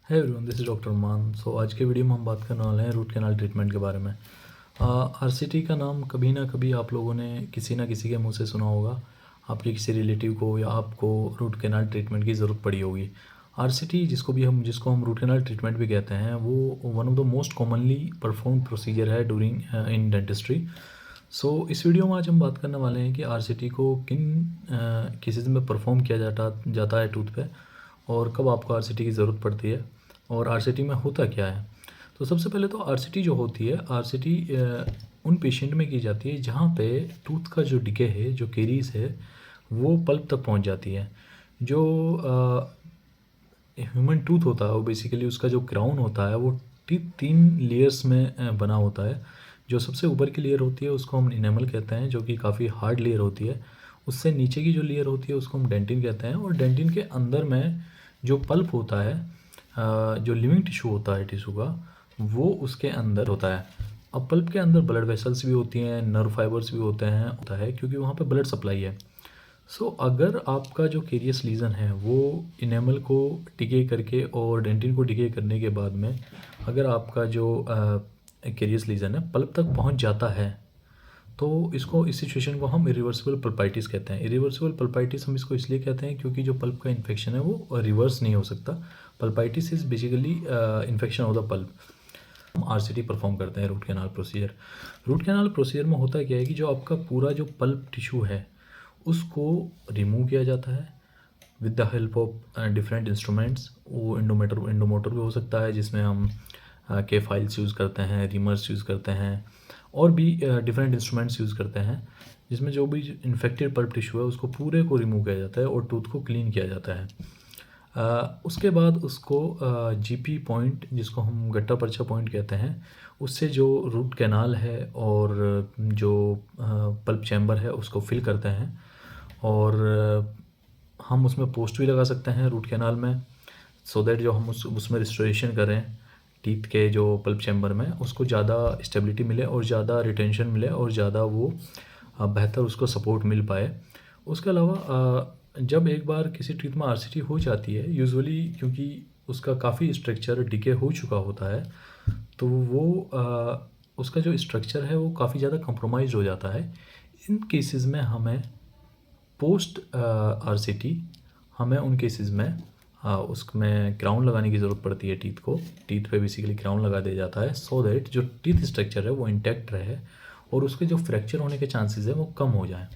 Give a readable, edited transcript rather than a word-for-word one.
है everyone, this is doctor मान। सो आज के वीडियो में हम बात करने वाले हैं रूट कैनाल ट्रीटमेंट के बारे में। आरसीटी का नाम कभी ना कभी आप लोगों ने किसी ना किसी के मुंह से सुना होगा। आपके किसी रिलेटिव को या आपको रूट कैनाल ट्रीटमेंट की ज़रूरत पड़ी होगी। आरसीटी जिसको हम रूट कैनाल ट्रीटमेंट भी कहते हैं, वो one of the most commonly perform procedure है ड्यूरिंग इन डेंटिस्ट्री। सो इस वीडियो में आज हम बात करने वाले हैं कि आरसीटी को किन केसेस में परफॉर्म किया जाता है टूथ पे, और कब आपको आरसीटी की ज़रूरत पड़ती है, और आरसीटी में होता क्या है। तो सबसे पहले तो आरसीटी जो होती है, आरसीटी उन पेशेंट में की जाती है जहाँ पे टूथ का जो डिके है, जो केरीज है, वो पल्प तक पहुँच जाती है। जो ह्यूमन टूथ होता है, वो बेसिकली उसका जो क्राउन होता है वो तीन लेयर्स में बना होता है। जो सबसे ऊपर की लेयर होती है उसको हम इनेमल कहते हैं, जो कि काफ़ी हार्ड लेयर होती है। उससे नीचे की जो लेयर होती है उसको हम डेंटिन कहते हैं, और डेंटिन के अंदर में जो पल्प होता है, जो लिविंग टिश्यू होता है टिश्यू का, वो उसके अंदर होता है। अब पल्प के अंदर ब्लड वेसल्स भी होती हैं, नर्व फाइबर्स भी होता है क्योंकि वहाँ पे ब्लड सप्लाई है। सो अगर आपका जो केरियस लीजन है वो इनेमल को डिके करके और डेंटिन को डिके करने के बाद में अगर आपका जो केरियस लीजन है पल्प तक पहुंच जाता है, तो इस सिचुएशन को हम इरिवर्सिबल पल्पाइटिस कहते हैं। इरिवर्सिबल पल्पाइटिस हम इसको इसलिए कहते हैं क्योंकि जो पल्प का इन्फेक्शन है वो रिवर्स नहीं हो सकता। Pulpitis is basically infection of the pulp. हम आरसीटी परफॉर्म करते हैं root canal procedure. Root canal procedure में होता क्या है कि जो आपका पूरा जो पल्प टिश्यू है उसको रिमूव किया जाता है with the help of different instruments. वो इंडोमोटर भी हो सकता है, जिसमें हम के फाइल्स यूज़ करते हैं, रीमर्स यूज़ करते हैं, और भी डिफरेंट इंस्ट्रूमेंट्स यूज़ करते हैं, जिसमें जो भी इन्फेक्टेड पल्प टिश्यू है उसको पूरे को रिमूव किया जाता है और टूथ को क्लीन किया जाता है। उसके बाद उसको जीपी पॉइंट, जिसको हम गट्टा पर्चा पॉइंट कहते हैं, उससे जो रूट कैनाल है और जो पल्प चैम्बर है उसको फिल करते हैं। और हम उसमें पोस्ट भी लगा सकते हैं रूट कैनाल में, सो दैट जो हम उसमें रिस्टोरेशन करें टीथ के जो पल्प चैम्बर में, उसको ज़्यादा स्टेबिलिटी मिले और ज़्यादा रिटेंशन मिले और ज़्यादा वो बेहतर उसको सपोर्ट मिल पाए। उसके अलावा जब एक बार किसी टीथ में आरसीटी हो जाती है, यूजुअली क्योंकि उसका काफ़ी स्ट्रक्चर डिके हो चुका होता है, तो वो उसका जो स्ट्रक्चर है वो काफ़ी ज़्यादा कंप्रोमाइज़ हो जाता है। इन केसेस में हमें पोस्ट आरसीटी हमें उन केसेस में उसमें क्राउन लगाने की ज़रूरत पड़ती है। टीथ पे बेसिकली क्राउन लगा दिया जाता है, सो दैट जो टीथ स्ट्रक्चर है वो इंटैक्ट रहे और उसके जो फ्रैक्चर होने के चांसेस है वो कम हो जाएं।